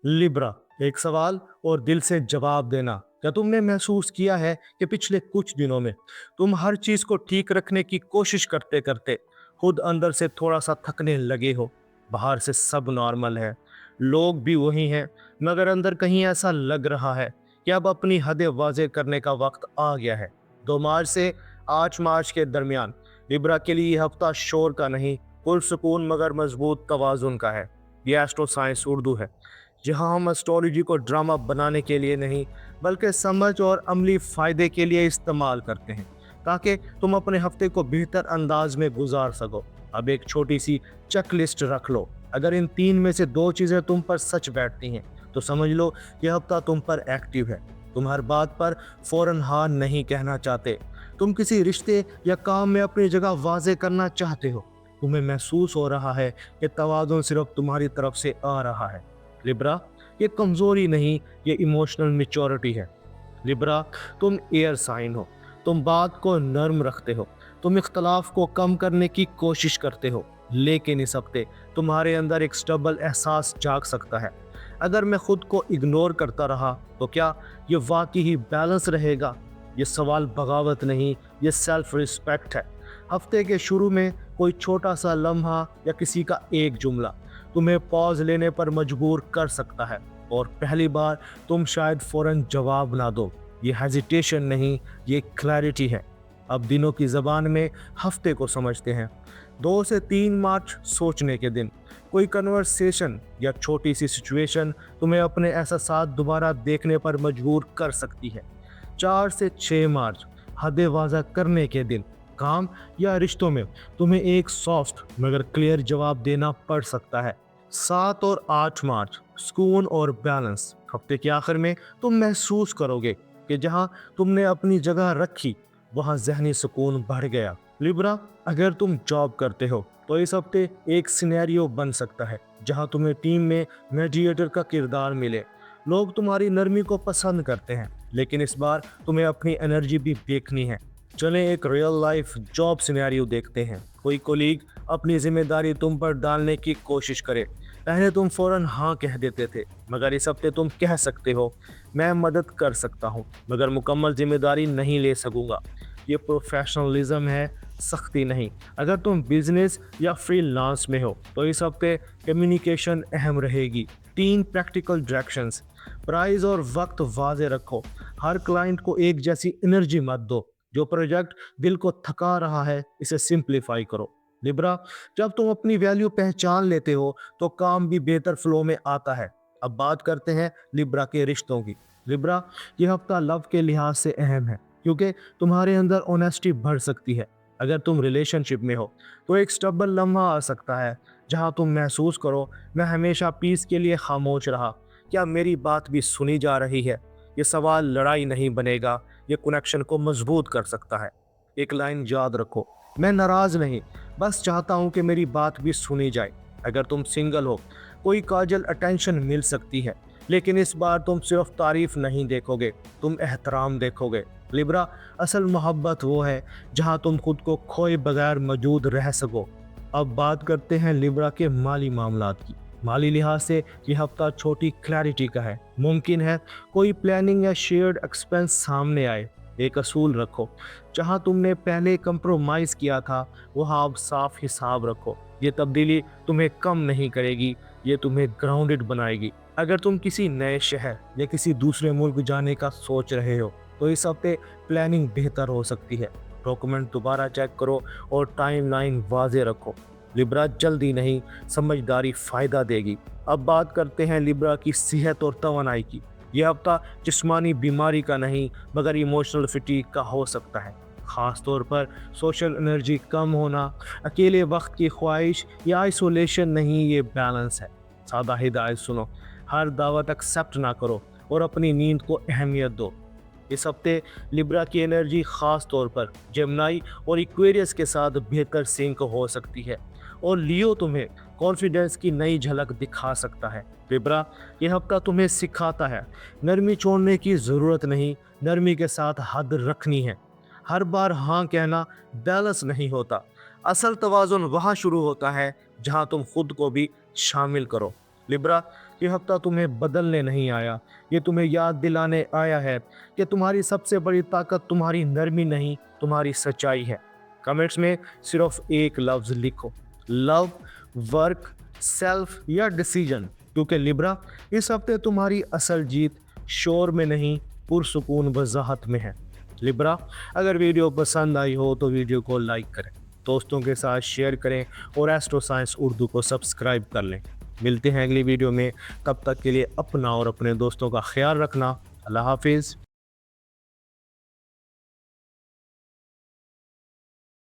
Libra, एक सवाल और दिल से जवाब देना। क्या तुमने महसूस किया है कि पिछले कुछ दिनों में तुम हर चीज को ठीक रखने की कोशिश करते करते खुद अंदर से थोड़ा सा थकने लगे हो? बाहर से सब नॉर्मल है, लोग भी वही हैं, मगर अंदर कहीं ऐसा लग रहा है कि अब अपनी हदें वाज़ेह करने का वक्त आ गया है। 2 मार्च से 8 मार्च के दरमियान लिब्रा के लिए यह हफ्ता शोर का नहीं, पुरसुकून मगर मजबूत तवाज़ुन का है। ये एस्ट्रो साइंस उर्दू है, जहां हम एस्ट्रोलॉजी को ड्रामा बनाने के लिए नहीं, बल्कि समझ और अमली फ़ायदे के लिए इस्तेमाल करते हैं, ताकि तुम अपने हफ्ते को बेहतर अंदाज में गुजार सको। अब एक छोटी सी चेक लिस्ट रख लो। अगर इन 3 में से 2 चीज़ें तुम पर सच बैठती हैं, तो समझ लो कि हफ्ता तुम पर एक्टिव है। तुम हर बात पर फ़ौरन हाँ नहीं कहना चाहते। तुम किसी रिश्ते या काम में अपनी जगह वाज़ेह करना चाहते हो। तुम्हें महसूस हो रहा है कि तवाज़ुन सिर्फ तुम्हारी तरफ से आ रहा है। लिब्रा, ये कमज़ोरी नहीं, ये इमोशनल मैच्योरिटी है। लिब्रा, तुम एयर साइन हो, तुम बात को नर्म रखते हो, तुम इख्तलाफ को कम करने की कोशिश करते हो, लेकिन इस हफ्ते तुम्हारे अंदर एक स्टबल एहसास जाग सकता है। अगर मैं खुद को इग्नोर करता रहा तो क्या ये वाकई ही बैलेंस रहेगा? ये सवाल बगावत नहीं, ये सेल्फ रिस्पेक्ट है। हफ्ते के शुरू में कोई छोटा सा लम्हा या किसी का एक जुमला तुम्हें पॉज लेने पर मजबूर कर सकता है, और पहली बार तुम शायद फौरन जवाब ना दो। ये हेजिटेशन नहीं, ये क्लैरिटी है। अब दिनों की ज़बान में हफ्ते को समझते हैं। 2 से 3 मार्च सोचने के दिन, कोई कन्वर्सेशन या छोटी सी सिचुएशन तुम्हें अपने एहसासात दोबारा देखने पर मजबूर कर सकती है। 4 से 6 मार्च हदें वाज़ा करने के दिन, काम या रिश्तों में तुम्हें एक सॉफ्ट मगर क्लियर जवाब देना पड़ सकता है। 7 और 8 मार्च सुकून और बैलेंस। हफ्ते के आखिर में तुम महसूस करोगे कि जहां तुमने अपनी जगह रखी वहां जहनी सुकून बढ़ गया। लिब्रा, अगर तुम जॉब करते हो तो इस हफ्ते एक सिनेरियो बन सकता है जहां तुम्हें टीम में मीडिएटर का किरदार मिले। लोग तुम्हारी नरमी को पसंद करते हैं, लेकिन इस बार तुम्हें अपनी एनर्जी भी देखनी है। चलें एक रियल लाइफ जॉब सिनेरियो देखते हैं। कोई कोलीग अपनी जिम्मेदारी तुम पर डालने की कोशिश करे। पहले तुम फौरन हाँ कह देते थे, मगर इस हफ्ते तुम कह सकते हो, मैं मदद कर सकता हूँ मगर मुकम्मल जिम्मेदारी नहीं ले सकूँगा। ये प्रोफेशनलिज्म है, सख्ती नहीं। अगर तुम बिजनेस या फ्रीलांस में हो तो इस हफ्ते कम्युनिकेशन अहम रहेगी। 3 प्रैक्टिकल डायरेक्शंस। प्राइस और वक्त वाज़े रखो। हर क्लाइंट को एक जैसी एनर्जी मत दो। जो प्रोजेक्ट दिल को थका रहा है, इसे सिंप्लीफाई करो। लिब्रा, जब तुम अपनी वैल्यू पहचान लेते हो तो काम भी बेहतर फ्लो में आता है। अब बात करते हैं लिब्रा के रिश्तों की। लिब्रा, यह हफ्ता लव के लिहाज से अहम है, क्योंकि तुम्हारे अंदर ऑनेस्टी बढ़ सकती है। अगर तुम रिलेशनशिप में हो तो एक स्टबल लम्हा आ सकता है जहां तुम महसूस करो, मैं हमेशा पीस के लिए खामोश रहा, क्या मेरी बात भी सुनी जा रही है? ये सवाल लड़ाई नहीं बनेगा, ये कनेक्शन को मजबूत कर सकता है। एक लाइन याद रखो, मैं नाराज नहीं, बस चाहता हूं कि मेरी बात भी सुनी जाए। अगर तुम सिंगल हो, कोई काजल अटेंशन मिल सकती है, लेकिन इस बार तुम सिर्फ तारीफ नहीं देखोगे, तुम एहतराम देखोगे। लिब्रा, असल मोहब्बत वो है जहां तुम खुद को खोए बगैर मौजूद रह सको। अब बात करते हैं लिब्रा के माली मामलात की। माली लिहाज से यह हफ्ता छोटी क्लैरिटी का है। मुमकिन है कोई प्लानिंग या शेयर्ड एक्सपेंस सामने आए। एक असूल रखो, जहां तुमने पहले कंप्रोमाइज़ किया था वहां अब साफ हिसाब रखो। ये तब्दीली तुम्हें कम नहीं करेगी, ये तुम्हें ग्राउंडेड बनाएगी। अगर तुम किसी नए शहर या किसी दूसरे मुल्क जाने का सोच रहे हो तो इस हफ्ते प्लानिंग बेहतर हो सकती है। डॉक्यूमेंट दोबारा चेक करो और टाइमलाइन वाज़े रखो। लिब्रा, जल्दी नहीं, समझदारी फ़ायदा देगी। अब बात करते हैं लिब्रा की सेहत और तवानाई की। यह हफ्ता जिस्मानी बीमारी का नहीं मगर इमोशनल फिटीग का हो सकता है। ख़ास तौर पर सोशल एनर्जी कम होना, अकेले वक्त की ख्वाहिश या आइसोलेशन नहीं, ये बैलेंस है। सादा हिदायत सुनो, हर दावत एक्सेप्ट ना करो और अपनी नींद को अहमियत दो। इस हफ्ते लिब्रा की एनर्जी ख़ास तौर पर जेमिनी और एक्वेरियस के साथ बेहतर सिंक हो सकती है, और लियो तुम्हें कॉन्फिडेंस की नई झलक दिखा सकता है। लिब्रा, यह हफ्ता तुम्हें सिखाता है, नरमी छोड़ने की ज़रूरत नहीं, नरमी के साथ हद रखनी है। हर बार हाँ कहना बैलेंस नहीं होता। असल तवाज़ुन वहाँ शुरू होता है जहाँ तुम खुद को भी शामिल करो। लिब्रा, یہ ہفتہ تمہیں بدلنے نہیں آیا، یہ تمہیں یاد دلانے آیا ہے کہ تمہاری سب سے بڑی طاقت تمہاری نرمی نہیں، تمہاری سچائی ہے۔ کمنٹس میں صرف ایک لفظ لکھو، لو، ورک، سیلف یا ڈیسیجن، کیونکہ لبرا اس ہفتے تمہاری اصل جیت شور میں نہیں، پرسکون وضاحت میں ہے۔ لبرا، اگر ویڈیو پسند آئی ہو تو ویڈیو کو لائک کریں، دوستوں کے ساتھ شیئر کریں اور ایسٹرو سائنس اردو کو سبسکرائب کر لیں۔ ملتے ہیں اگلی ویڈیو میں، تب تک کے لیے اپنا اور اپنے دوستوں کا خیال رکھنا۔ اللہ حافظ۔